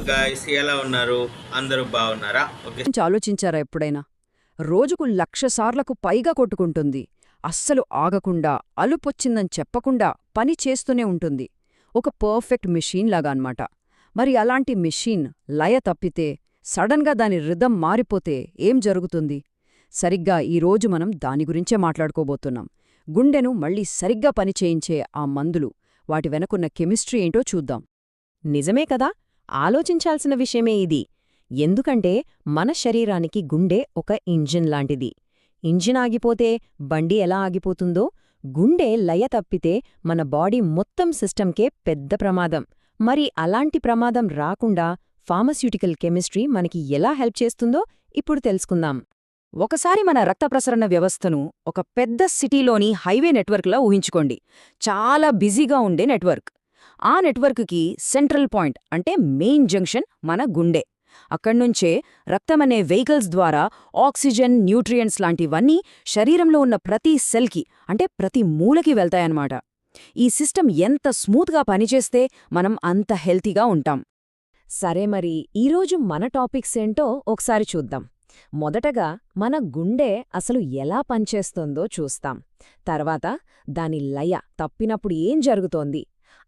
Guys ఎలా ఉన్నారు? అందరూ బాగున్నారా? ఓకే. గురించి ఆలోచించారా ఎప్పుడైనా? రోజుకు 1,00,000 సార్లకు పైగా కొట్టుకుంటుంది. అస్సలు ఆగకుండా, అలుపొచ్చిందని చెప్పకుండా పని చేస్తూనే ఉంటుంది. ఒక పర్ఫెక్ట్ మిషీన్ లాగా అన్నమాట. మరి అలాంటి మిషీన్ లయ తప్పితే, సడన్గా దాని రిథం మారిపోతే ఏం జరుగుతుంది? సరిగ్గా ఈరోజు మనం దాని గురించే మాట్లాడుకోబోతున్నాం. గుండెను మళ్ళీ సరిగ్గా పనిచేయించే ఆ మందులు, వాటి వెనకున్న కెమిస్ట్రీ ఏంటో చూద్దాం. నిజమే కదా, ఆలోచించాల్సిన విషయమే ఇది. ఎందుకంటే మన శరీరానికి గుండె ఒక ఇంజిన్ లాంటిది. ఇంజిన్ ఆగిపోతే బండి ఎలా ఆగిపోతుందో, గుండె లయ తప్పితే మన బాడీ మొత్తం సిస్టమ్కే పెద్ద ప్రమాదం. మరి అలాంటి ప్రమాదం రాకుండా ఫార్మస్యూటికల్ కెమిస్ట్రీ మనకి ఎలా హెల్ప్ చేస్తుందో ఇప్పుడు తెలుసుకుందాం. ఒకసారి మన రక్త ప్రసరణ వ్యవస్థను ఒక పెద్ద సిటీలోని హైవే నెట్వర్క్లా ఊహించుకోండి. చాలా బిజీగా ఉండే నెట్వర్క్. ఆ నెట్వర్క్కి సెంట్రల్ పాయింట్ అంటే మెయిన్ జంక్షన్ మన గుండె. అక్కడ్నుంచే రక్తమనే వెహికల్స్ ద్వారా ఆక్సిజన్, న్యూట్రియంట్స్ లాంటివన్నీ శరీరంలో ఉన్న ప్రతి సెల్కి అంటే ప్రతి మూలకి వెళ్తాయన్నమాట. ఈ సిస్టమ్ ఎంత స్మూత్గా పనిచేస్తే మనం అంత హెల్తీగా ఉంటాం. సరే, మరి ఈరోజు మన టాపిక్స్ ఏంటో ఒకసారి చూద్దాం. మొదటగా మన గుండె అసలు ఎలా పనిచేస్తోందో చూస్తాం. తర్వాత దాని లయ తప్పినప్పుడు ఏం జరుగుతోంది.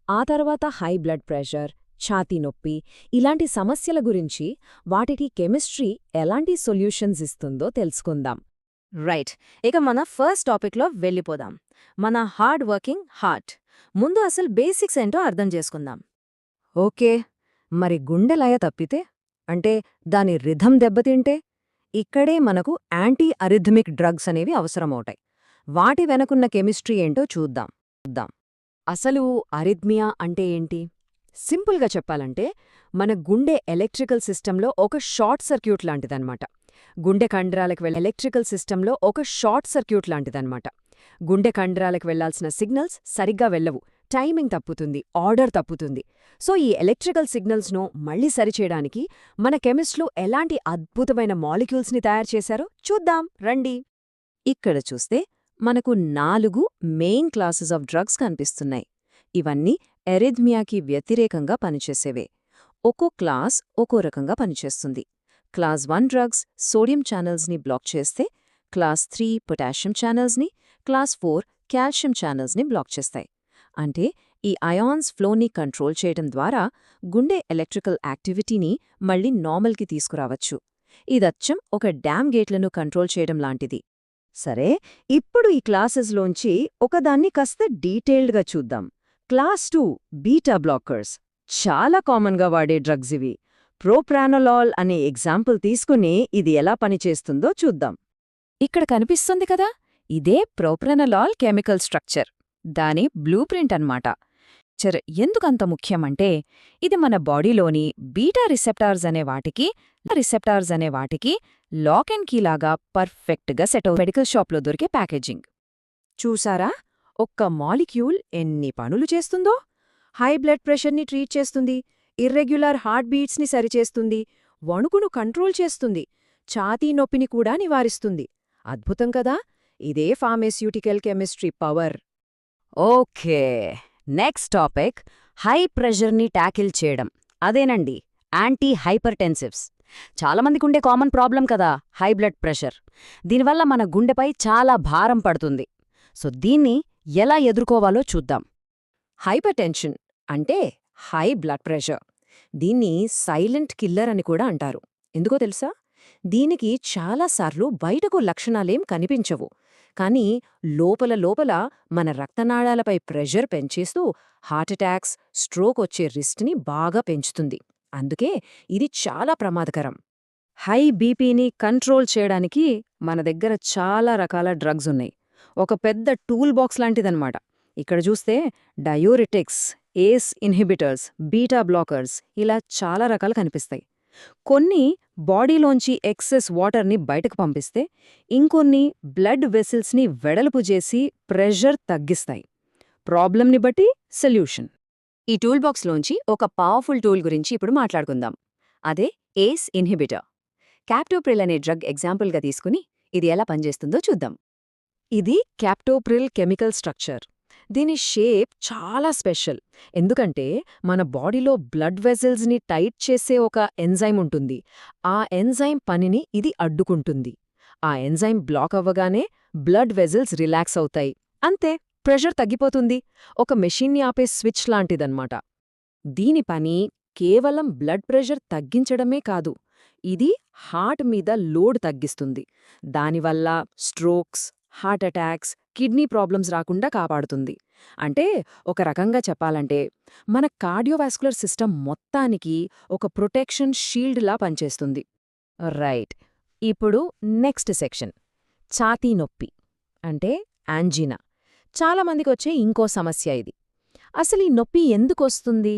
ఆ తర్వాత హై బ్లడ్ ప్రెషర్, ఛాతీ నొప్పి ఇలాంటి సమస్యల గురించి, వాటికి కెమిస్ట్రీ ఎలాంటి సొల్యూషన్స్ ఇస్తుందో తెలుసుకుందాం. రైట్, ఇక మన ఫస్ట్ టాపిక్లో వెళ్ళిపోదాం. మన హార్డ్ వర్కింగ్ హార్ట్. ముందు అసలు బేసిక్స్ ఏంటో అర్థం చేసుకుందాం. ఓకే, మరి గుండె లయ తప్పితే, అంటే దాని రిథం దెబ్బతింటే, ఇక్కడే మనకు యాంటీ అరిథమిక్ డ్రగ్స్ అనేవి అవసరమవుతాయి. వాటి వెనకున్న కెమిస్ట్రీ ఏంటో చూద్దాం. అసలు అరిథ్మియా అంటే ఏంటి? సింపుల్గా చెప్పాలంటే మన గుండె ఎలక్ట్రికల్ సిస్టంలో ఒక షార్ట్ సర్క్యూట్ లాంటిదన్నమాట. గుండె కండరాలకు వెళ్ళే ఎలక్ట్రికల్ సిస్టంలో ఒక షార్ట్ సర్క్యూట్ లాంటిదన్నమాట. గుండె కండరాలకు వెళ్లాల్సిన సిగ్నల్స్ సరిగ్గా వెళ్ళవు, టైమింగ్ తప్పుతుంది, ఆర్డర్ తప్పుతుంది. సో ఈ ఎలక్ట్రికల్ సిగ్నల్స్ను మళ్లీ సరిచేయడానికి మన కెమిస్ట్లు ఎలాంటి అద్భుతమైన మాలిక్యూల్స్ని తయారు చేశారో చూద్దాం రండి. ఇక్కడ చూస్తే మనకు 4 మెయిన్ క్లాసెస్ ఆఫ్ డ్రగ్స్ కనిపిస్తున్నాయి. ఇవన్నీ ఎరిథ్మియాకి వ్యతిరేకంగా పనిచేసేవే. ఒక్కో క్లాస్ ఒక్కో రకంగా పనిచేస్తుంది. క్లాస్ 1 డ్రగ్స్ సోడియం ఛానల్స్ని బ్లాక్ చేస్తే, క్లాస్ 3 పొటాషియం ఛానల్స్ని, క్లాస్ 4 కాల్షియం ఛానల్స్ని బ్లాక్ చేస్తాయి. అంటే ఈ అయాన్స్ ఫ్లోని కంట్రోల్ చేయడం ద్వారా గుండె ఎలక్ట్రికల్ యాక్టివిటీని మళ్లీ నార్మల్కి తీసుకురావచ్చు. ఇదచ్చం ఒక డ్యామ్ గేట్లను కంట్రోల్ చేయడం లాంటిది. సరే, ఇప్పుడు ఈ క్లాసెస్లోంచి ఒకదాన్ని కాస్త డీటెయిల్డ్గా చూద్దాం. క్లాస్ 2 బీటా బ్లాకర్స్ చాలా కామన్గా వాడే డ్రగ్స్ ఇవి. ప్రోప్రానలాల్ అనే ఎగ్జాంపుల్ తీసుకుని ఇది ఎలా పనిచేస్తుందో చూద్దాం. ఇక్కడ కనిపిస్తుంది కదా, ఇదే ప్రోప్రానలాల్ కెమికల్ స్ట్రక్చర్, దాని బ్లూ ప్రింట్ అన్నమాట. ఎందుకంత ముఖ్యమంటే ఇది మన బాడీలోని బీటా రిసెప్టార్స్ అనే వాటికి లాక్ అండ్ కీలాగా పర్ఫెక్ట్గా సెట్ మెడికల్ షాప్లో దొరికే ప్యాకేజింగ్. చూసారా, ఒక్క మాలిక్యూల్ ఎన్ని పనులు చేస్తుందో! హై బ్లడ్ ప్రెషర్ని ట్రీట్ చేస్తుంది, ఇర్రెగ్యులర్ హార్ట్ బీట్స్ని సరిచేస్తుంది, వణుకును కంట్రోల్ చేస్తుంది, ఛాతీ నొప్పిని కూడా నివారిస్తుంది. అద్భుతం కదా! ఇదే pharmaceutical chemistry power. Okay, next topic high ప్రెషర్ని ట్యాకిల్ చేయడం. అదేనండి, యాంటీ హైపర్టెన్సివ్స్. చాలామందికుండే కామన్ ప్రాబ్లం కదా హై బ్లడ్ ప్రెషర్. దీనివల్ల మన గుండెపై చాలా భారం పడుతుంది. సో దీన్ని ఎలా ఎదుర్కోవాలో చూద్దాం. హైపర్టెన్షన్ అంటే హై బ్లడ్ ప్రెషర్. దీన్ని సైలెంట్ కిల్లర్ అని కూడా అంటారు. ఎందుకో తెలుసా? దీనికి చాలాసార్లు బయటకు లక్షణాలేం కనిపించవు, కానీ లోపల లోపల మన రక్తనాళాలపై ప్రెషర్ పెంచేస్తూ హార్ట్అటాక్స్, స్ట్రోక్ వచ్చే రిస్క్ని బాగా పెంచుతుంది. అందుకే ఇది చాలా ప్రమాదకరం. హై బీపీని కంట్రోల్ చేయడానికి మన దగ్గర చాలా రకాల డ్రగ్స్ ఉన్నాయి. ఒక పెద్ద టూల్ బాక్స్ లాంటిదన్నమాట. ఇక్కడ చూస్తే డయోరిటిక్స్, ఏస్ ఇన్హిబిటర్స్, బీటా బ్లాకర్స్ ఇలా చాలా రకాలు కనిపిస్తాయి. కొన్ని బాడీలోంచి ఎక్సెస్ వాటర్ని బయటకు పంపిస్తే, ఇంకొన్ని బ్లడ్ వెసిల్స్ని వెడల్పు చేసి ప్రెషర్ తగ్గిస్తాయి. ప్రాబ్లంని బట్టి సొల్యూషన్. ఈ టూల్ బాక్స్లోంచి ఒక పవర్ఫుల్ టూల్ గురించి ఇప్పుడు మాట్లాడుకుందాం. అదే ఏస్ ఇన్హిబిటర్. క్యాప్టోప్రిల్ అనే డ్రగ్ ఎగ్జాంపుల్గా తీసుకుని ఇది ఎలా పనిచేస్తుందో చూద్దాం. ఇది క్యాప్టోప్రిల్ కెమికల్ స్ట్రక్చర్. దీని షేప్ చాలా స్పెషల్. ఎందుకంటే మన బాడీలో బ్లడ్ వెజల్స్ని టైట్ చేసే ఒక ఎంజైమ్ ఉంటుంది. ఆ ఎంజైమ్ పనిని ఇది అడ్డుకుంటుంది. ఆ ఎంజైమ్ బ్లాక్ అవ్వగానే బ్లడ్ వెజల్స్ రిలాక్స్ అవుతాయి. అంతే, ప్రెషర్ తగ్గిపోతుంది. ఒక మెషిన్ని ఆపే స్విచ్ లాంటిదన్నమాట. దీని పని కేవలం బ్లడ్ ప్రెషర్ తగ్గించడమే కాదు, ఇది హార్ట్ మీద లోడ్ తగ్గిస్తుంది. దానివల్ల strokes, heart attacks, kidney problems రాకుండా కాపాడుతుంది. అంటే ఒక రకంగా చెప్పాలంటే మన కార్డియోవాస్కులర్ సిస్టమ్ మొత్తానికి ఒక ప్రొటెక్షన్ షీల్డ్లా పనిచేస్తుంది. రైట్, ఇప్పుడు నెక్స్ట్ సెక్షన్, ఛాతీ నొప్పి అంటే యాంజినా. చాలామందికొచ్చే ఇంకో సమస్య ఇది. అసలు ఈ నొప్పి ఎందుకొస్తుంది?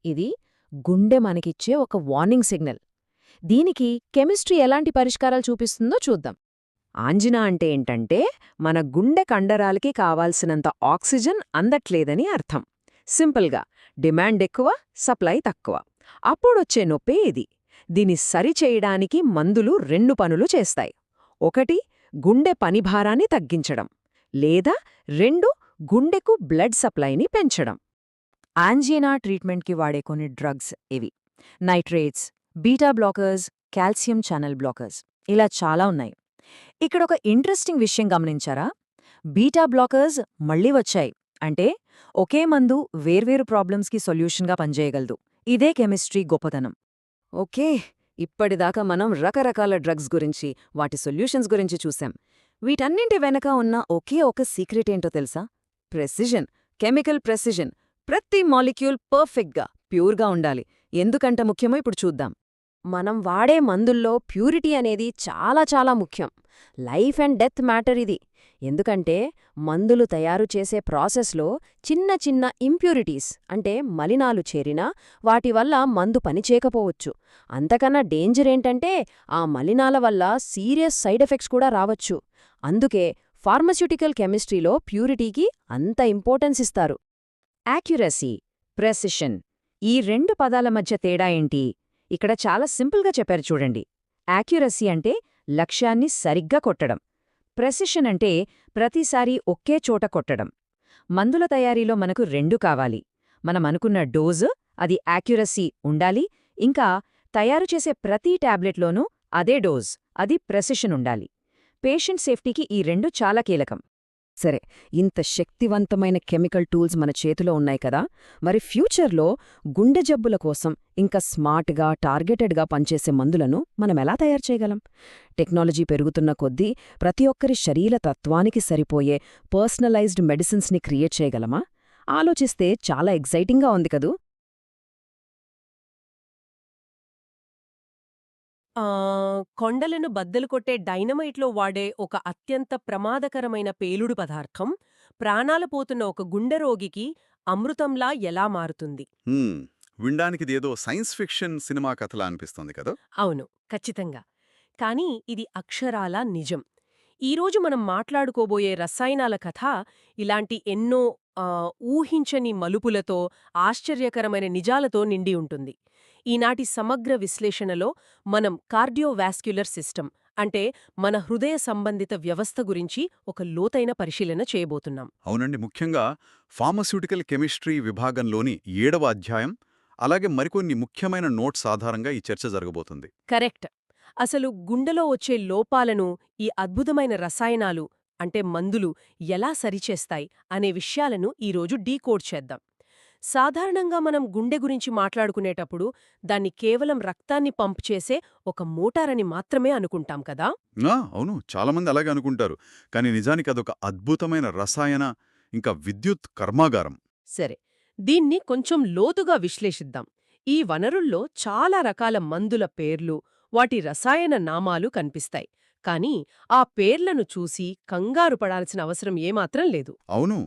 ఇది గుండె మనకిచ్చే ఒక వార్నింగ్ సిగ్నల్. దీనికి కెమిస్ట్రీ ఎలాంటి పరిష్కారాలు చూపిస్తుందో చూద్దాం. ఆంజినా అంటే ఏంటంటే మన గుండె కండరాలకి కావాల్సినంత ఆక్సిజన్ అందట్లేదని అర్థం. సింపుల్గా డిమాండ్ ఎక్కువ, సప్లై తక్కువ. అప్పుడొచ్చే నొప్పే ఇది. దీన్ని సరిచేయడానికి మందులు 2 పనులు చేస్తాయి. 1, గుండె పనిభారాన్ని తగ్గించడం, లేదా 2, గుండెకు బ్లడ్ సప్లైని పెంచడం. యాంజినా ట్రీట్మెంట్కి వాడే కొన్ని డ్రగ్స్ ఇవి: nitrates, beta blockers, calcium channel blockers, ఇలా చాలా ఉన్నాయి. ఇక్కడొక ఇంట్రెస్టింగ్ విషయం గమనించారా? బీటా బ్లాకర్స్ మళ్ళీ వచ్చాయి. అంటే ఒకే మందు వేర్వేరు ప్రాబ్లమ్స్కి సొల్యూషన్గా పనిచేయగలదు. ఇదే కెమిస్ట్రీ గొప్పతనం. ఓకే, ఇప్పటిదాకా మనం రకరకాల డ్రగ్స్ గురించి, వాటి సొల్యూషన్స్ గురించి చూసాం. వీటన్నింటి వెనక ఉన్న ఒకే ఒక సీక్రెట్ ఏంటో తెలుసా? Precision, chemical precision. ప్రతి మాలిక్యూల్ పర్ఫెక్ట్గా, ప్యూర్గా ఉండాలి. ఎందుకంత ముఖ్యమో ఇప్పుడు చూద్దాం. మనం వాడే మందుల్లో ప్యూరిటీ అనేది చాలా చాలా ముఖ్యం. లైఫ్ అండ్ డెత్ మ్యాటర్ ఇది. ఎందుకంటే మందులు తయారు చేసే ప్రాసెస్లో చిన్న చిన్న ఇంప్యూరిటీస్ అంటే మలినాలు చేరినా వాటి వల్ల మందు పనిచేయకపోవచ్చు. అంతకన్నా డేంజర్ ఏంటంటే ఆ మలినాల వల్ల సీరియస్ సైడ్ ఎఫెక్ట్స్ కూడా రావచ్చు. అందుకే ఫార్మస్యూటికల్ కెమిస్ట్రీలో ప్యూరిటీకి అంత ఇంపార్టెన్స్ ఇస్తారు. యాక్యురసీ, ప్రెసిషన్, ఈ 2 పదాల మధ్య తేడా ఏంటి? ఇక్కడ చాలా సింపుల్గా చెప్పారు చూడండి. యాక్యురసీ అంటే లక్ష్యాన్ని సరిగ్గా కొట్టడం. ప్రెసిషన్ అంటే ప్రతిసారీ ఒకే చోట కొట్టడం. మందుల తయారీలో మనకు 2 కావాలి. మనమనుకున్న డోజు, అది యాక్యురసీ ఉండాలి. ఇంకా తయారు చేసే ప్రతి టాబ్లెట్లోనూ అదే డోజ్, అది ప్రెసిషన్ ఉండాలి. పేషెంట్ సేఫ్టీకి ఈ 2 చాలా కీలకం. సరే, ఇంత శక్తివంతమైన కెమికల్ టూల్స్ మన చేతిలో ఉన్నాయి కదా, మరి ఫ్యూచర్లో గుండె జబ్బుల కోసం ఇంకా స్మార్ట్గా, టార్గెటెడ్గా పనిచేసే మందులను మనమెలా తయారు చేయగలం? టెక్నాలజీ పెరుగుతున్న కొద్దీ ప్రతి ఒక్కరి శరీర తత్వానికి సరిపోయే పర్సనలైజ్డ్ మెడిసిన్స్ని క్రియేట్ చేయగలమా? ఆలోచిస్తే చాలా ఎగ్జైటింగ్గా ఉంది కదూ. కొండలను బద్దలు కొట్టే డైనమైట్లో వాడే ఒక అత్యంత ప్రమాదకరమైన పేలుడు పదార్థం ప్రాణాలు పోతున్న ఒక గుండె రోగికి అమృతంలా ఎలా మారుతుంది? వినడానికిదేదో సైన్స్ ఫిక్షన్ సినిమా కథలా అనిపిస్తోంది కదా. అవును, ఖచ్చితంగా. కానీ ఇది అక్షరాలా నిజం. ఈరోజు మనం మాట్లాడుకోబోయే రసాయనాల కథ ఇలాంటి ఎన్నో ఊహించని మలుపులతో, ఆశ్చర్యకరమైన నిజాలతో నిండి ఉంటుంది. ఈనాటి సమగ్ర విశ్లేషణలో మనం కార్డియోవాస్క్యులర్ సిస్టమ్ అంటే మన హృదయ సంబంధిత వ్యవస్థ గురించి ఒక లోతైన పరిశీలన చేయబోతున్నాం. అవునండి, ముఖ్యంగా ఫార్మస్యూటికల్ కెమిస్ట్రీ విభాగంలోని 7వ అధ్యాయం, అలాగే మరికొన్ని ముఖ్యమైన నోట్స్ ఆధారంగా ఈ చర్చ జరగబోతుంది. కరెక్ట్. అసలు గుండెలో వచ్చే లోపాలను ఈ అద్భుతమైన రసాయనాలు అంటే మందులు ఎలా సరిచేస్తాయి అనే విషయాలను ఈరోజు డీకోడ్ చేద్దాం. సాధారణంగా మనం గుండె గురించి మాట్లాడుకునేటప్పుడు దాన్ని కేవలం రక్తాన్ని పంప్ చేసే ఒక మోటారని మాత్రమే అనుకుంటాం కదా. అవును, చాలామంది అలాగే అనుకుంటారు. కానీ నిజానికి అదొక అద్భుతమైన రసాయన ఇంకా విద్యుత్ కర్మాగారం. సరే, దీన్ని కొంచెం లోతుగా విశ్లేషిద్దాం. ఈ వనరుల్లో చాలా రకాల మందుల పేర్లు, వాటి రసాయన నామాలు కనిపిస్తాయి. కానీ ఆ పేర్లను చూసి కంగారు పడాల్సిన అవసరం ఏమాత్రం లేదు. అవును,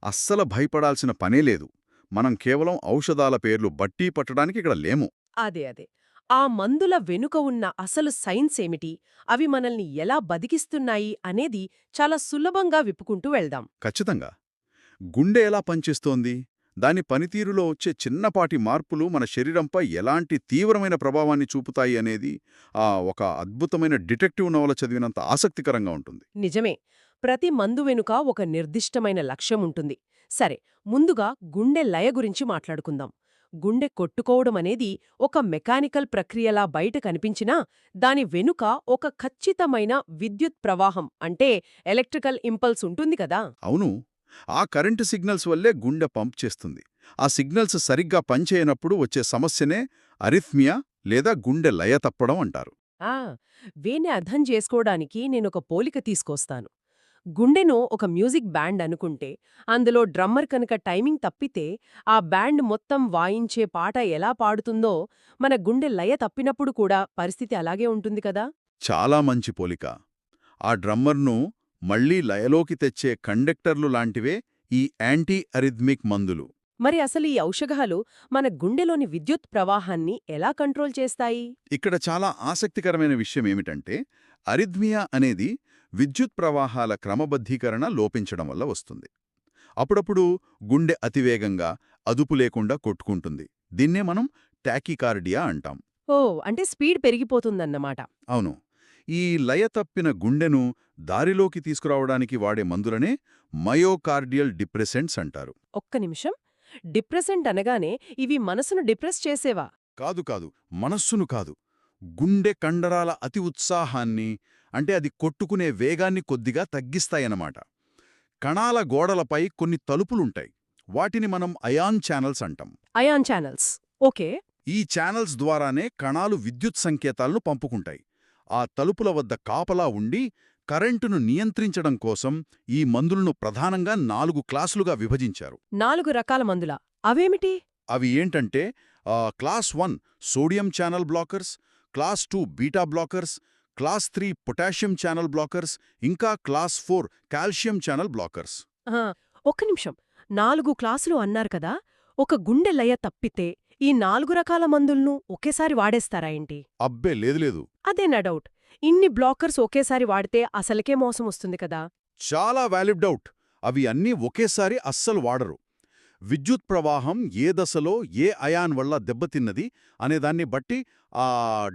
అస్సలు భయపడాల్సిన పనే లేదు. మనం కేవలం ఔషధాల పేర్లు బట్టి పట్టడానికి ఇక్కడ లేము. అదే ఆ మందుల వెనుక ఉన్న అసలు సైన్స్ ఏమిటి, అవి మనల్ని ఎలా బతికిస్తున్నాయి అనేది చాలా సులభంగా విప్పుకుంటూ వెళ్దాం. ఖచ్చితంగా. గుండె ఎలా పనిచేస్తోంది, దాని పనితీరులో వచ్చే చిన్నపాటి మార్పులు మన శరీరంపై ఎలాంటి తీవ్రమైన ప్రభావాన్ని చూపుతాయి అనేది ఒక అద్భుతమైన డిటెక్టివ్ నవల చదివినంత ఆసక్తికరంగా ఉంటుంది. నిజమే. ప్రతి మందు వెనుక ఒక నిర్దిష్టమైన లక్ష్యం ఉంటుంది. సరే, ముందుగా గుండె లయ గురించి మాట్లాడుకుందాం. గుండె కొట్టుకోవడం అనేది ఒక మెకానికల్ ప్రక్రియలా బయట కనిపించినా దాని వెనుక ఒక ఖచ్చితమైన విద్యుత్ ప్రవాహం అంటే ఎలక్ట్రికల్ ఇంపల్స్ ఉంటుంది కదా. అవును, ఆ కరెంటు సిగ్నల్స్ వల్లే గుండె పంప్ చేస్తుంది. ఆ సిగ్నల్స్ సరిగ్గా పనిచేయనప్పుడు వచ్చే సమస్యనే అరిథ్మియా లేదా గుండె లయ తప్పడం అంటారు. ఆ వీణ్ణి అర్థం చేసుకోవడానికి నేనొక పోలిక తీసుకొస్తాను. గుండెను ఒక మ్యూజిక్ బ్యాండ్ అనుకుంటే అందులో డ్రమ్మర్ కనుక టైమింగ్ తప్పితే ఆ బ్యాండ్ మొత్తం వాయించే పాట ఎలా పాడుతుందో మన గుండె లయ తప్పినప్పుడు కూడా పరిస్థితి అలాగే ఉంటుంది కదా. చాలా మంచి పోలిక. ఆ డ్రమ్మర్ను మళ్లీ లయలోకి తెచ్చే కండక్టర్లు లాంటివే ఈ యాంటీ అరిథ్మిక్ మందులు. మరి అసలు ఈ ఔషధాలు మన గుండెలోని విద్యుత్ ప్రవాహాన్ని ఎలా కంట్రోల్ చేస్తాయి? ఇక్కడ చాలా ఆసక్తికరమైన విషయం ఏమిటంటే, అరిథ్మియా అనేది విద్యుత్ ప్రవాహాల క్రమబద్ధీకరణ లోపించడం వల్ల వస్తుంది. అప్పుడప్పుడు గుండె అతివేగంగా అదుపు లేకుండా కొట్టుకుంటుంది. దీన్నే మనం టాకీకార్డియా అంటాం. ఓ, అంటే స్పీడ్ పెరిగిపోతుందన్నమాట. అవును, ఈ లయ తప్పిన గుండెను దారిలోకి తీసుకురావడానికి వాడే మందులనే మయోకార్డియల్ డిప్రెసెంట్స్ అంటారు. ఒక్క నిమిషం, డిప్రెసెంట్ అనగానే ఇవి మనసును డిప్రెస్ చేసేవా? కాదు, మనస్సును కాదు. గుండె కండరాల అతి ఉత్సాహాన్ని, అంటే అది కొట్టుకునే వేగాన్ని కొద్దిగా తగ్గిస్తాయన్నమాట. కణాల గోడలపై కొన్ని తలుపులుంటాయి. వాటిని మనం అయాన్ ఛానల్స్ అంటాం. Ion channels, okay. ఈ ఛానల్స్ ద్వారానే కణాలు విద్యుత్ సంకేతాలను పంపుకుంటాయి. ఆ తలుపుల వద్ద కాపలా ఉండి కరెంటును నియంత్రించడం కోసం ఈ మందులను ప్రధానంగా 4 క్లాసులుగా విభజించారు. 4 రకాల మందులా? అవేమిటి? అవి ఏంటంటే class 1 sodium channel blockers, class 2 beta blockers, class 3 potassium channel blockers, ఇంకా క్లాస్ 4 కాల్షియం ఛానల్ బ్లాకర్స్. ఒక్క నిమిషం, 4 క్లాసులు అన్నారు కదా. ఒక గుండె లయ తప్పితే ఈ 4 రకాల మందులను ఒకేసారి వాడేస్తారా ఏంటి? అబ్బే లేదు. అదే నా డౌట్. ఇన్ని బ్లాకర్స్ ఒకేసారి వాడితే అసలకే మోసం వస్తుంది కదా. చాలా వ్యాలిడ్ డౌట్. అవి అన్నీ ఒకేసారి అస్సలు వాడరు. విద్యుత్ ప్రవాహం ఏ దశలో ఏ అయాన్ వల్ల దెబ్బతిన్నది అనేదాన్ని బట్టి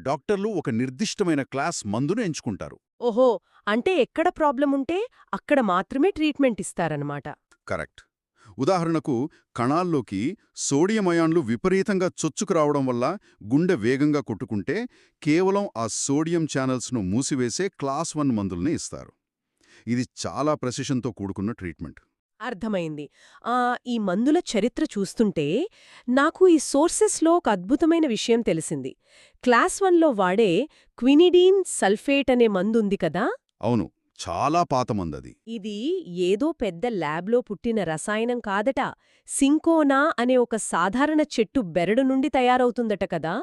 డాక్టర్లు ఒక నిర్దిష్టమైన క్లాస్ మందును ఎంచుకుంటారు. ఓహో, అంటే ఎక్కడ ప్రాబ్లం ఉంటే అక్కడ మాత్రమే ట్రీట్మెంట్ ఇస్తారన్నమాట. కరెక్ట్. ఉదాహరణకు, కణాల్లోకి సోడియం అయాన్లు విపరీతంగా చొచ్చుకురావడం వల్ల గుండె వేగంగా కొట్టుకుంటే కేవలం ఆ సోడియం ఛానల్స్ను మూసివేసే క్లాస్ 1 మందుల్ని ఇస్తారు. ఇది చాలా ప్రెసిషన్తో కూడుకున్న ట్రీట్మెంట్. అర్థమైంది. ఈ మందుల చరిత్ర చూస్తుంటే నాకు ఈ సోర్సెస్లో ఒక అద్భుతమైన విషయం తెలిసింది. క్లాస్ 1లో వాడే క్వినిడీన్ సల్ఫేట్ అనే మందుంది కదా. అవును, చాలా పాత మందది. ఇది ఏదో పెద్ద ల్యాబ్లో పుట్టిన రసాయనం కాదట. సింకోనా అనే ఒక సాధారణ చెట్టు బెరడు నుండి తయారవుతుందట కదా.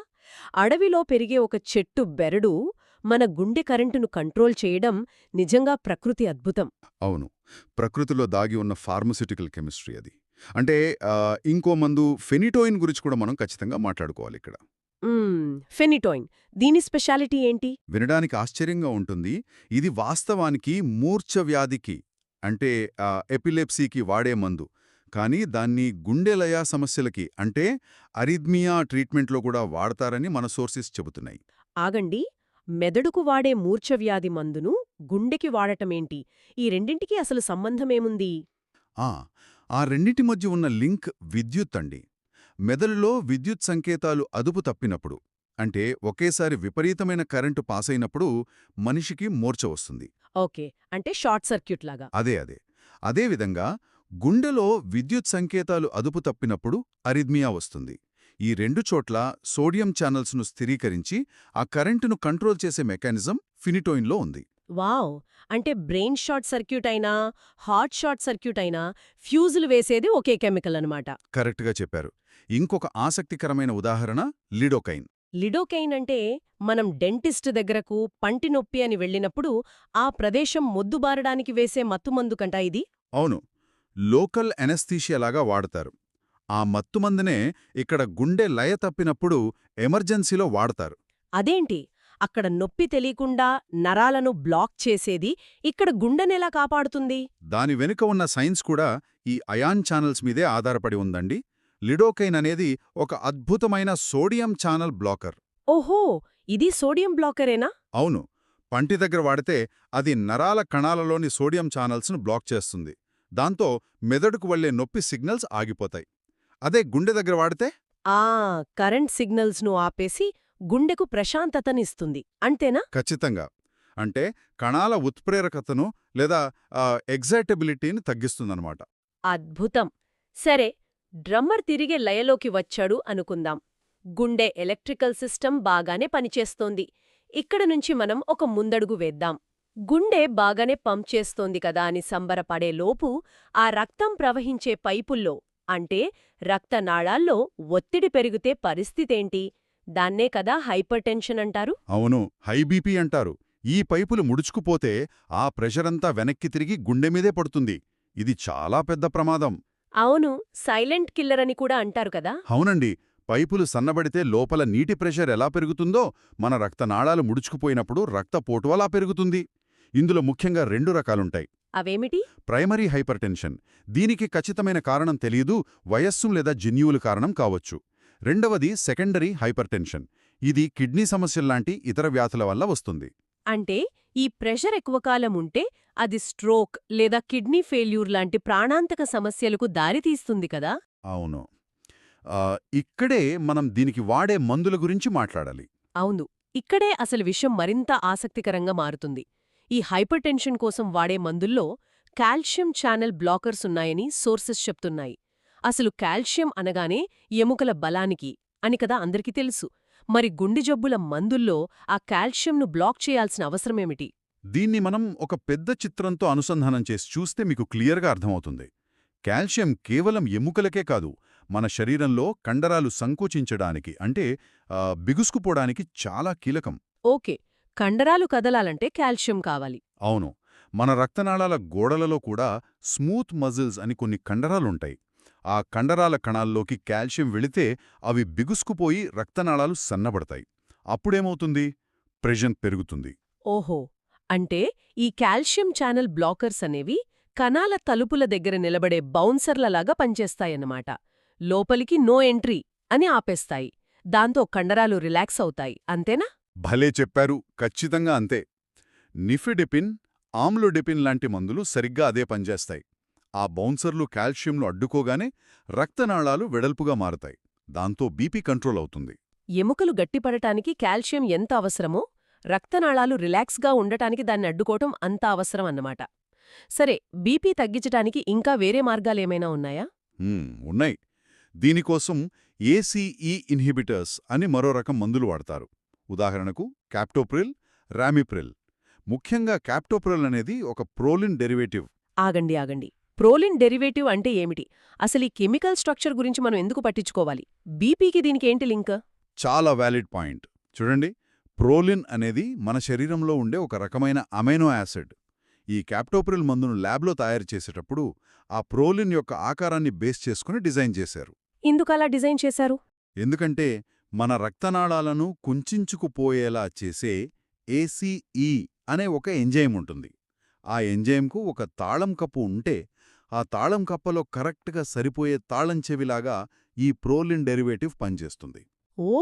అడవిలో పెరిగే ఒక చెట్టు బెరడు మన గుండె కరెంటును కంట్రోల్ చేయడం నిజంగా ప్రకృతి అద్భుతం. అవును, ప్రకృతిలో దాగి ఉన్న ఫార్మస్యూటికల్ కెమిస్ట్రీ అది. అంటే ఇంకో మందు ఫెనిటోయిన్ గురించి కూడా మనం ఖచ్చితంగా మాట్లాడుకోవాలి ఇక్కడ. ఫెనిటోయిన్, దీని స్పెషాలిటీ ఏంటి? వినడానికి ఆశ్చర్యంగా ఉంటుంది. ఇది వాస్తవానికి మూర్ఛ వ్యాధికి, అంటే ఎపిలెప్సీకి వాడే మందు. కానీ దాన్ని గుండెలయ సమస్యలకి, అంటే అరిథ్మియా ట్రీట్మెంట్లో కూడా వాడతారని మన సోర్సెస్ చెబుతున్నాయి. ఆగండి, మెదడుకు వాడే మూర్ఛవ్యాధి మందును గుండెకి వాడటమేంటి? ఈ రెండింటికి అసలు సంబంధమేముంది? ఆ రెండింటి మధ్య ఉన్న లింక్ విద్యుత్ అండి. మెదడులో విద్యుత్ సంకేతాలు అదుపు తప్పినప్పుడు, అంటే ఒకేసారి విపరీతమైన కరెంటు పాసైనప్పుడు మనిషికి మూర్ఛ వస్తుంది. ఓకే, అంటే షార్ట్ సర్క్యూట్ లాగా. అదేవిధంగా గుండెలో విద్యుత్ సంకేతాలు అదుపు తప్పినప్పుడు అరిథ్మియా వస్తుంది. ఈ 2 చోట్ల సోడియం ఛానల్స్ను స్థిరీకరించి ఆ కరెంటును కంట్రోల్ చేసే మెకానిజం ఫినిటోయిన్లో ఉంది. వావ్, అంటే బ్రెయిన్ షార్ట్ సర్క్యూట్ అయినా హార్ట్ షార్ట్ సర్క్యూట్ అయినా ఫ్యూజులు వేసేది ఒకే కెమికల్ అనమాట. కరెక్ట్గా చెప్పారు. ఇంకొక ఆసక్తికరమైన ఉదాహరణ లిడోకైన్. లిడోకైన్ అంటే మనం డెంటిస్ట్ దగ్గరకు పంటి నొప్పి అని వెళ్ళినప్పుడు ఆ ప్రదేశం మొద్దుబారడానికి వేసే మత్తుమందు కంటా ఇది? అవును, లోకల్ ఎనస్థీషియాలాగా వాడతారు. ఆ మత్తుమందునే ఇక్కడ గుండె లయ తప్పినప్పుడు ఎమర్జెన్సీలో వాడతారు. అదేంటి, అక్కడ నొప్పి తెలియకుండా నరాలను బ్లాక్ చేసేది ఇక్కడ గుండెనెలా కాపాడుతుంది? దాని వెనుక ఉన్న సైన్స్ కూడా ఈ అయాన్ ఛానల్స్ మీదే ఆధారపడి ఉందండి. లిడోకైన్ అనేది ఒక అద్భుతమైన సోడియం ఛానల్ బ్లాకర్. ఓహో, ఇది సోడియం బ్లాకరేనా? అవును, పంటి దగ్గర వాడితే అది నరాల కణాలలోని సోడియం ఛానల్స్ను బ్లాక్ చేస్తుంది. దాంతో మెదడుకు వెళ్లే నొప్పి సిగ్నల్స్ ఆగిపోతాయి. అదే గుండె దగ్గర వాడితే ఆ కరెంట్ సిగ్నల్స్ను ఆపేసి గుండెకు ప్రశాంతతనిస్తుంది అంతేనా? ఖచ్చితంగా. అంటే కణాల ఉత్ప్రేరకతను లేదా ఎగ్జైటబిలిటీని తగ్గిస్తుందన్నమాట. అద్భుతం. సరే, డ్రమ్మర్ తిరిగే లయలోకి వచ్చాడు అనుకుందాం. గుండె ఎలక్ట్రికల్ సిస్టమ్ బాగానే పనిచేస్తోంది. ఇక్కడ నుంచి మనం ఒక ముందడుగు వేద్దాం. గుండె బాగానే పంప్ చేస్తోంది కదా అని సంబరపడే లోపు ఆ రక్తం ప్రవహించే పైపుల్లో అంటే రక్తనాళాల్లో ఒత్తిడి పెరిగితే పరిస్థితేంటి? దాన్నే కదా హైపర్టెన్షన్ అంటారు. అవును, హై బీపీ అంటారు. ఈ పైపులు ముడుచుకుపోతే ఆ ప్రెషరంతా వెనక్కి తిరిగి గుండె మీదే పడుతుంది. ఇది చాలా పెద్ద ప్రమాదం. అవును, సైలెంట్ కిల్లర్ అని కూడా అంటారు కదా. అవునండి, పైపులు సన్నబడితే లోపల నీటి ప్రెషర్ ఎలా పెరుగుతుందో మన రక్తనాళాలు ముడుచుకుపోయినప్పుడు రక్తపోటు అలా పెరుగుతుంది. ఇందులో ముఖ్యంగా 2 రకాలుంటాయి. అవేమిటి? Primary hypertension. దీనికి ఖచ్చితమైన కారణం తెలియదు, వయస్సు లేదా జన్యువులు కారణం కావచ్చు. రెండవది సెకండరీ హైపర్టెన్షన్. ఇది కిడ్నీ సమస్యల్లాంటి ఇతర వ్యాధుల వల్ల వస్తుంది. అంటే ఈ ప్రెషర్ ఎక్కువ కాలం ఉంటే అది స్ట్రోక్ లేదా కిడ్నీ ఫెయిల్యూర్ లాంటి ప్రాణాంతక సమస్యలకు దారితీస్తుంది కదా. అవును. ఇక్కడే మనం దీనికి వాడే మందుల గురించి మాట్లాడాలి. అవును, ఇక్కడే అసలు విషయం మరింత ఆసక్తికరంగా మారుతుంది. ఈ హైపర్టెన్షన్ కోసం వాడే మందుల్లో కాల్షియం ఛానల్ బ్లాకర్స్ ఉన్నాయని సోర్సెస్ చెప్తున్నాయి. అసలు కాల్షియం అనగానే ఎముకల బలానికి అని కదా అందరికీ తెలుసు. మరి గుండె జబ్బుల మందుల్లో ఆ కాల్షియంను బ్లాక్ చేయాల్సిన అవసరమేమిటి? దీన్ని మనం ఒక పెద్ద చిత్రంతో అనుసంధానం చేసి చూస్తే మీకు క్లియర్గా అర్థమవుతుంది. కాల్షియం కేవలం ఎముకలకే కాదు, మన శరీరంలో కండరాలు సంకోచించడానికి అంటే బిగుసుకుపోవడానికి చాలా కీలకం. ఓకే, కండరాలు కదలాలంటే కాల్షియం కావాలి. అవును, మన రక్తనాళాల గోడలలో కూడా స్మూత్ మజిల్స్ అని కొన్ని కండరాలుంటాయి. ఆ కండరాల కణాల్లోకి కాల్షియం వెళితే అవి బిగుసుకుపోయి రక్తనాళాలు సన్నబడతాయి. అప్పుడేమవుతుంది? ప్రెషర్ పెరుగుతుంది. ఓహో, అంటే ఈ కాల్షియం ఛానల్ బ్లాకర్స్ అనేవి కణాల తలుపుల దగ్గర నిలబడే బౌన్సర్లలాగా పనిచేస్తాయన్నమాట. లోపలికి నో ఎంట్రీ అని ఆపేస్తాయి. దాంతో కండరాలు రిలాక్స్ అవుతాయి, అంతేనా? భలే చెప్పారు, ఖచ్చితంగా అంతే. నిఫెడెపిన్, ఆమ్లోడెపిన్ లాంటి మందులు సరిగ్గా అదే పనిచేస్తాయి. ఆ బౌన్సర్లు కాల్షియంను అడ్డుకోగానే రక్తనాళాలు వెడల్పుగా మారతాయి. దాంతో బీపీ కంట్రోల్ అవుతుంది. ఎముకలు గట్టిపడటానికి కాల్షియం ఎంత అవసరమో రక్తనాళాలు రిలాక్స్గా ఉండటానికి దాన్ని అడ్డుకోవటం అంత అవసరం అన్నమాట. సరే, బీపీ తగ్గించటానికి ఇంకా వేరే మార్గాలేమైనా ఉన్నాయా? ఉన్నాయి. దీనికోసం ఏసీఈ ఇన్హిబిటర్స్ అని మరో రకం మందులు వాడతారు. ఉదాహరణకు క్యాప్టోప్రిల్, రామిప్రిల్. ముఖ్యంగా క్యాప్టోప్రిల్ అనేది ఒక ప్రోలిన్ డెరివేటివ్. ఆగండి. ప్రోలిన్ డెరివేటివ్ అంటే ఏమిటి? అసలు ఈ కెమికల్ స్ట్రక్చర్ గురించి మనం ఎందుకు పట్టించుకోవాలి? బీపీకి దీనికేంటి లింక్? చాలా వ్యాలిడ్ పాయింట్. చూడండి, ప్రోలిన్ అనేది మన శరీరంలో ఉండే ఒక రకమైన అమైనో యాసిడ్. ఈ క్యాప్టోప్రిల్ మందును ల్యాబ్లో తయారు చేసేటప్పుడు ఆ ప్రోలిన్ యొక్క ఆకారాన్ని బేస్ చేసుకుని డిజైన్ చేశారు. ఎందుకలా డిజైన్ చేశారు? ఎందుకంటే మన రక్తనాళాలను కుంచుకుపోయేలా చేసే ఏసీఈ అనే ఒక ఎంజైమ్ ఉంటుంది. ఆ ఎంజైమ్కు ఒక తాళం కప్పు ఉంటే ఆ తాళం కప్పలో కరెక్ట్గా సరిపోయే తాళం చెవిలాగా ఈ ప్రోలిన్ డెరివేటివ్ పనిచేస్తుంది. ఓ,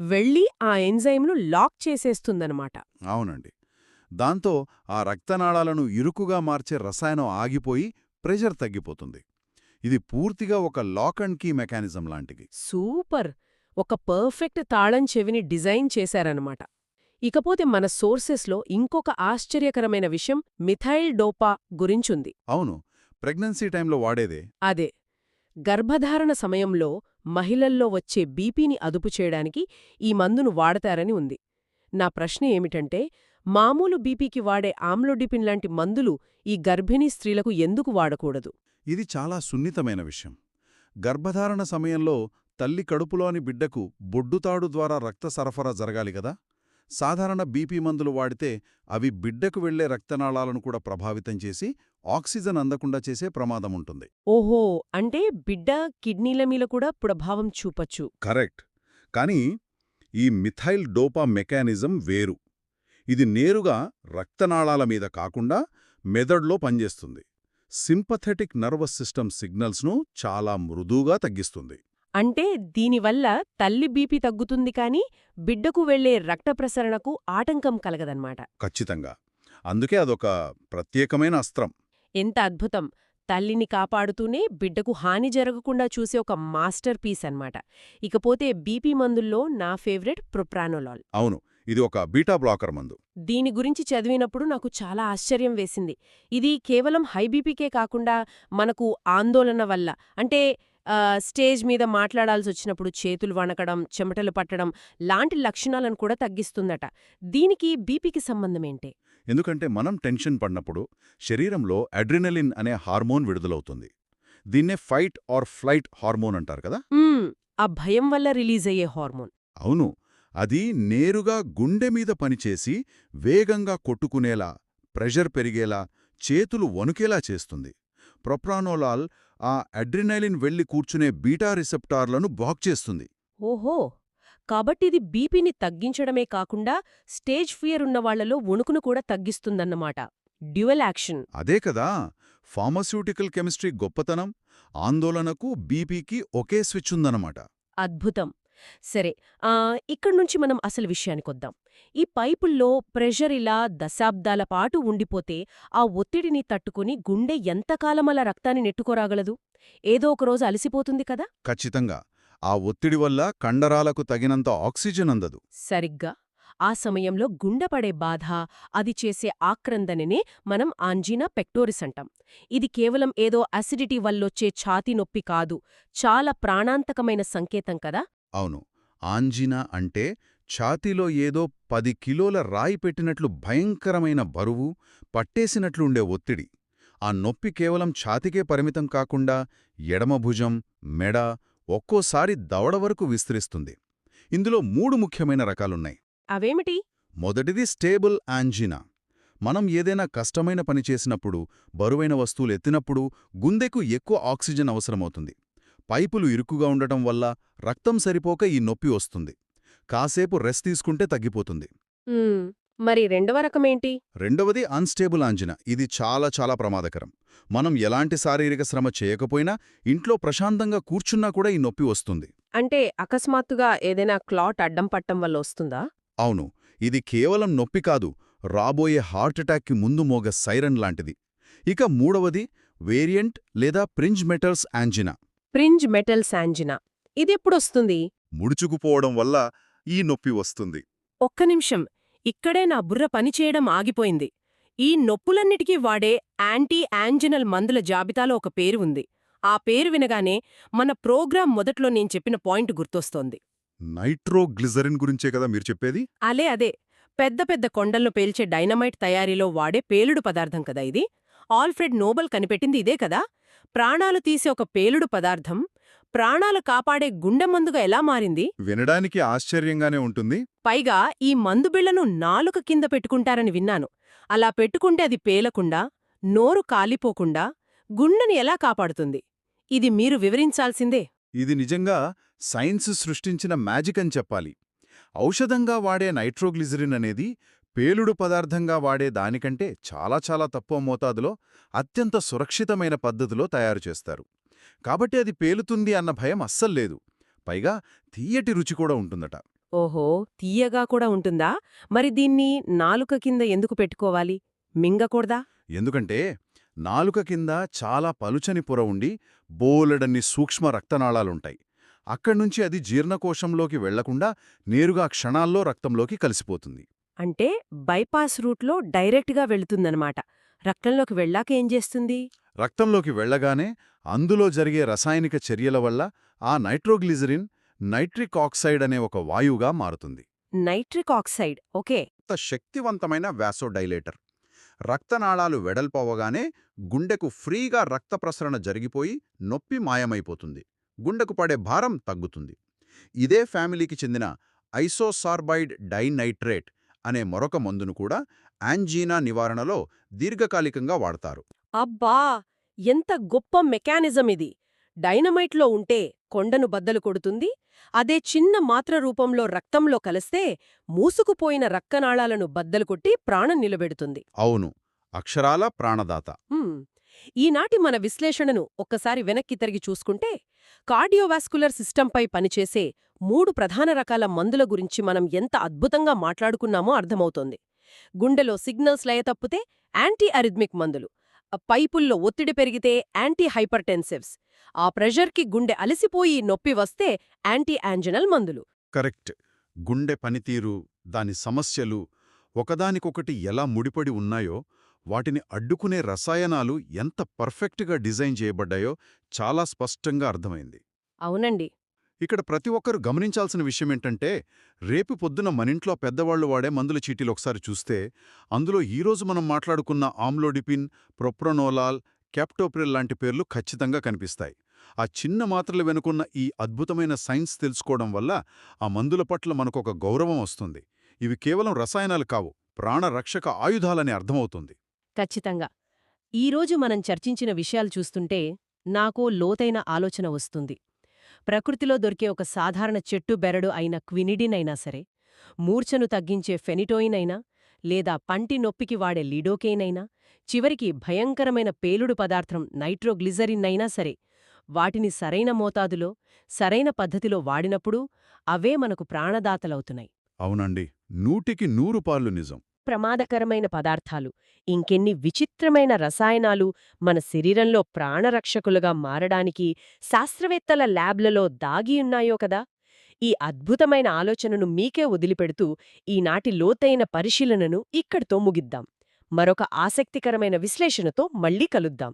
వెళ్ళి ఆ ఎంజైమ్ను లాక్ చేసేస్తుందన్నమాట. అవునండి. దాంతో ఆ రక్తనాళాలను ఇరుకుగా మార్చే రసాయనం ఆగిపోయి ప్రెషర్ తగ్గిపోతుంది. ఇది పూర్తిగా ఒక లాక్ అండ్ కీ మెకానిజం లాంటిది. సూపర్! ఒక పర్ఫెక్ట్ తాళం చెవిని డిజైన్ చేశారన్నమాట. ఇకపోతే మన సోర్సెస్లో ఇంకొక ఆశ్చర్యకరమైన విషయం మిథైల్ డోపా గురించుంది. అవును, ప్రెగ్నెన్సీ టైంలో వాడేదే. అదే, గర్భధారణ సమయంలో మహిళల్లో వచ్చే బీపీని అదుపు చేయడానికి ఈ మందును వాడతారని ఉంది. నా ప్రశ్న ఏమిటంటే, మామూలు బీపీకి వాడే ఆమ్లోడిపిన్ లాంటి మందులు ఈ గర్భిణీ స్త్రీలకు ఎందుకు వాడకూడదు? ఇది చాలా సున్నితమైన విషయం. గర్భధారణ సమయంలో తల్లి కడుపులోని బిడ్డకు బొడ్డుతాడు ద్వారా రక్త సరఫరా జరగాలి కదా. సాధారణ బీపీ మందులు వాడితే అవి బిడ్డకు వెళ్లే రక్తనాళాలను కూడా ప్రభావితం చేసి ఆక్సిజన్ అందకుండా చేసే ప్రమాదముంటుంది. ఓహో, అంటే బిడ్డ కిడ్నీల మీద కూడా ప్రభావం చూపచ్చు. కరెక్ట్. కానీ ఈ మిథైల్ డోపా మెకానిజం వేరు. ఇది నేరుగా రక్తనాళాల మీద కాకుండా మెదడులో పనిచేస్తుంది. సింపథెటిక్ నర్వస్ సిస్టమ్ సిగ్నల్స్ను చాలా మృదువుగా తగ్గిస్తుంది. అంటే దీనివల్ల తల్లి బీపీ తగ్గుతుంది కానీ బిడ్డకు వెళ్లే రక్త ప్రసరణకు ఆటంకం కలగదన్నమాట. ఖచ్చితంగా. అందుకే అదొక ప్రత్యేకమైన అస్త్రం. ఎంత అద్భుతం! తల్లిని కాపాడుతూనే బిడ్డకు హాని జరగకుండా చూసే ఒక మాస్టర్ పీస్ అన్నమాట. ఇకపోతే బీపీ మందుల్లో నా ఫేవరెట్ ప్రొప్రానోలాల్. అవును, ఇది ఒక బీటా బ్లాకర్ మందు. దీని గురించి చదివినప్పుడు నాకు చాలా ఆశ్చర్యం వేసింది. ఇది కేవలం హై బీపీకే కాకుండా మనకు ఆందోళన వల్ల అంటే స్టేజ్ మీద మాట్లాడాల్సొచ్చినప్పుడు చేతులు వణకడం, చెమటలు పట్టడం లాంటి లక్షణాలను కూడా తగ్గిస్తుందట. దీనికి బీపీకి సంబంధమేంటే? ఎందుకంటే మనం టెన్షన్ పడినప్పుడు శరీరంలో అడ్రినలిన్ అనే హార్మోన్ విడుదలవుతుంది. దీన్నే ఫైట్ ఆర్ ఫ్లైట్ హార్మోన్ అంటారు కదా. ఆ భయం వల్ల రిలీజ్ అయ్యే హార్మోన్. అవును, అది నేరుగా గుండె మీద పనిచేసి వేగంగా కొట్టుకునేలా, ప్రెషర్ పెరిగేలా, చేతులు వణుకేలా చేస్తుంది. ప్రొప్రానోలాల్ ఆ అడ్రినలిన్ వెళ్లి కూర్చునే బీటా రిసెప్టార్లను బ్లాక్ చేస్తుంది. ఓహో, కాబట్టిది బీపీని తగ్గించడమే కాకుండా స్టేజ్ ఫియర్ ఉన్నవాళ్లలో వణుకును కూడా తగ్గిస్తుందన్నమాట. Dual action. అదే కదా ఫార్మస్యూటికల్ కెమిస్ట్రీ గొప్పతనం. ఆందోళనకు బీపీకి ఒకే స్విచ్ ఉందన్నమాట. అద్భుతం. సరే, ఇక్కడ్నుంచి మనం అసలు విషయానికొద్దాం. ఈ పైపుల్లో ప్రెషర్ ఇలా దశాబ్దాల పాటు ఉండిపోతే ఆ ఒత్తిడిని తట్టుకుని గుండె ఎంతకాలమలా రక్తాన్ని నెట్టుకోరాగలదు? ఏదో ఒకరోజు అలసిపోతుంది కదా. ఖచ్చితంగా. ఆ ఒత్తిడి వల్ల కండరాలకు తగినంత ఆక్సిజన్ అందదు. సరిగ్గా ఆ సమయంలో గుండెపడే బాధ, అది చేసే ఆక్రందననే మనం ఆంజీనా పెక్టోరిస్ అంటాం. ఇది కేవలం ఏదో అసిడిటీ వల్లొచ్చే ఛాతీ నొప్పి కాదు, చాలా ప్రాణాంతకమైన సంకేతం కదా. అవును, ఆంజినా అంటే ఛాతీలో ఏదో 10 కిలోల రాయి పెట్టినట్లు భయంకరమైన బరువు, పట్టేసినట్లు ఉండే ఒత్తిడి. ఆ నొప్పి కేవలం ఛాతీకే పరిమితం కాకుండా ఎడమ భుజం, మెడ, ఒక్కోసారి దవడ వరకు విస్తరిస్తుంది. ఇందులో 3 ముఖ్యమైన రకాలున్నాయి. అవేమిటి? మొదటిది స్టేబుల్ యాంజినా. మనం ఏదైనా కష్టమైన పని చేసినప్పుడు, బరువైన వస్తువులు ఎత్తినప్పుడు గుండెకు ఎక్కువ ఆక్సిజన్ అవసరమవుతుంది. పైపులు ఇరుకుగా ఉండటం వల్ల రక్తం సరిపోక ఈ నొప్పి వస్తుంది. కాసేపు రెస్ట్ తీసుకుంటే తగ్గిపోతుంది. మరి రెండవ రకమేంటి? రెండవది అన్స్టేబుల్ ఆంజినా. ఇది చాలా చాలా ప్రమాదకరం. మనం ఎలాంటి శారీరక శ్రమ చేయకపోయినా ఇంట్లో ప్రశాంతంగా కూర్చున్నా కూడా ఈ నొప్పి వస్తుంది. అంటే అకస్మాత్తుగా ఏదైనా క్లాట్ అడ్డం పట్టం వల్ల వస్తుందా? అవును, ఇది కేవలం నొప్పి కాదు, రాబోయే హార్ట్అటాక్కి ముందు మోగ సైరన్ లాంటిది. ఇక మూడవది వేరియంట్ లేదా Prinzmetal's angina. Prinzmetal's angina ఇదెప్పుడొస్తుంది? ముడుచుకుపోవడం వల్ల ఈ నొప్పి వస్తుంది. ఒక్క నిమిషం, ఇక్కడే నా బుర్ర పనిచేయడం ఆగిపోయింది. ఈ నొప్పులన్నిటికీ వాడే యాంటీ యాంజినల్ మందుల జాబితాలో ఒక పేరు ఉంది. ఆ పేరు వినగానే మన ప్రోగ్రాం మొదట్లో నేను చెప్పిన పాయింట్ గుర్తొస్తోంది. నైట్రోగ్లిజరిన్ గురించే కదా మీరు చెప్పేది? అదే పెద్ద పెద్ద కొండలను పేల్చే డైనమైట్ తయారీలో వాడే పేలుడు పదార్థం కదా ఇది. ఆల్ఫ్రెడ్ నోబెల్ కనిపెట్టింది ఇదే కదా. ప్రాణాలు తీసే ఒక పేలుడు పదార్థం ప్రాణాలు కాపాడే గుండెమందుగా ఎలా మారింది? వినడానికి ఆశ్చర్యంగానే ఉంటుంది. పైగా ఈ మందుబిళ్లను నాలుక కింద పెట్టుకుంటారని విన్నాను. అలా పెట్టుకుంటే అది పేలకుండా, నోరు కాలిపోకుండా గుండెని ఎలా కాపాడుతుంది? ఇది మీరు వివరించాల్సిందే. ఇది నిజంగా సైన్స్ సృష్టించిన మ్యాజిక్ అని చెప్పాలి. ఔషధంగా వాడే నైట్రోగ్లిజరిన్ అనేది పేలుడు పదార్థంగా వాడే దానికంటే చాలా చాలా తక్కువ మోతాదులో అత్యంత సురక్షితమైన పద్ధతిలో తయారు చేస్తారు. కాబట్టి అది పేలుతుంది అన్న భయం అస్సల్లేదు. పైగా తీయటి రుచి కూడా ఉంటుందట. ఓహో, తీయగా కూడా ఉంటుందా? మరి దీన్ని నాలుక కింద ఎందుకు పెట్టుకోవాలి? మింగకూడదా? ఎందుకంటే నాలుక కింద చాలా పలుచని పొర ఉండి బోలెడన్ని సూక్ష్మ రక్తనాళాలుంటాయి. అక్కడ్నుంచి అది జీర్ణకోశంలోకి వెళ్లకుండా నేరుగా క్షణాల్లో రక్తంలోకి కలిసిపోతుంది. అంటే బైపాస్ రూట్లో డైరెక్ట్గా వెళుతుందన్నమాట. రక్తంలోకి వెళ్ళాక ఏం చేస్తుంది? రక్తంలోకి వెళ్లగానే అందులో జరిగే రసాయనిక చర్యల వల్ల ఆ నైట్రోగ్లిజరిన్ నైట్రిక్ ఆక్సైడ్ అనే ఒక వాయువుగా మారుతుంది. Nitric oxide, okay. శక్తివంతమైన వ్యాసోడైలేటర్. రక్తనాళాలు వెడల్పవగానే గుండెకు ఫ్రీగా రక్త ప్రసరణ జరిగిపోయి నొప్పి మాయమైపోతుంది. గుండెకు పడే భారం తగ్గుతుంది. ఇదే ఫ్యామిలీకి చెందిన ఐసోసార్బైడ్ డైనైట్రేట్ అనే మరొక మందును కూడా యాంజీనా నివారణలో దీర్ఘకాలికంగా వాడతారు. అబ్బా, ఎంత గొప్ప మెకానిజం ఇది! డైనమైట్లో ఉంటే కొండను బద్దలు కొడుతుంది, అదే చిన్న మాత్ర రూపంలో రక్తంలో కలిస్తే మూసుకుపోయిన రక్తనాళాలను బద్దలు కొట్టి ప్రాణం నిలబెడుతుంది. అవును, అక్షరాల ప్రాణదాత. హ్మ్. ఈనాటి మన విశ్లేషణను ఒక్కసారి వెనక్కి తిరిగి చూసుకుంటే కార్డియోవాస్కులర్ సిస్టంపై పనిచేసే 3 ప్రధాన రకాల మందుల గురించి మనం ఎంత అద్భుతంగా మాట్లాడుకున్నామో అర్థమవుతోంది. గుండెలో సిగ్నల్స్ లయ తప్పితే యాంటీ అరిథ్మిక్ మందులు, పైపుల్లో ఒత్తిడి పెరిగితే యాంటీ హైపర్టెన్సివ్స్, ఆ ప్రెషర్కి గుండె అలసిపోయి నొప్పి వస్తే యాంటీ యాంజినల్ మందులు. కరెక్ట్. గుండె పనితీరు, దాని సమస్యలు ఒకదానికొకటి ఎలా ముడిపడి ఉన్నాయో, వాటిని అడ్డుకునే రసాయనాలు ఎంత పర్ఫెక్ట్గా డిజైన్ చేయబడ్డాయో చాలా స్పష్టంగా అర్థమైంది. అవునండి. ఇక్కడ ప్రతి ఒక్కరూ గమనించాల్సిన విషయమేంటంటే, రేపు పొద్దున మనింట్లో పెద్దవాళ్లు వాడే మందుల చీటీలు ఒకసారి చూస్తే, అందులో ఈరోజు మనం మాట్లాడుకున్న ఆమ్లోడిపిన్, ప్రొప్రనోలాల్, క్యాప్టోప్రిల్ లాంటి పేర్లు ఖచ్చితంగా కనిపిస్తాయి. ఆ చిన్న మాత్రలు వెనుకున్న ఈ అద్భుతమైన సైన్స్ తెలుసుకోవడం వల్ల ఆ మందుల పట్ల మనకొక గౌరవం వస్తుంది. ఇవి కేవలం రసాయనాలు కావు, ప్రాణరక్షక ఆయుధాలని అర్థమవుతుంది. ఖచ్చితంగా. ఈరోజు మనం చర్చించిన విషయాలు చూస్తుంటే నాకో లోతైన ఆలోచన వస్తుంది. ప్రకృతిలో దొరికే ఒక సాధారణ చెట్టు బెరడు అయిన క్వినిడిన్ అయినా సరే, మూర్ఛను తగ్గించే ఫెనిటోయిన్ అయినా, లేదా పంటి నొప్పికి వాడే లిడోకేన్ అయినా, చివరికి భయంకరమైన పేలుడు పదార్థం నైట్రోగ్లిజరిన్ అయినా సరే, వాటిని సరైన మోతాదులో, సరైన పద్ధతిలో వాడినప్పుడు అవే మనకు ప్రాణదాతలవుతున్నాయి. అవునండి, 100% నిజం. ప్రమాదకరమైన పదార్థాలు, ఇంకెన్ని విచిత్రమైన రసాయనాలు మన శరీరంలో ప్రాణరక్షకులుగా మారడానికి శాస్త్రవేత్తల ల్యాబ్లలో దాగియున్నాయో కదా! ఈ అద్భుతమైన ఆలోచనను మీకే వదిలిపెడుతూ ఈనాటి లోతైన పరిశీలనను ఇక్కడితో ముగిద్దాం. మరొక ఆసక్తికరమైన విశ్లేషణతో మళ్ళీ కలుద్దాం.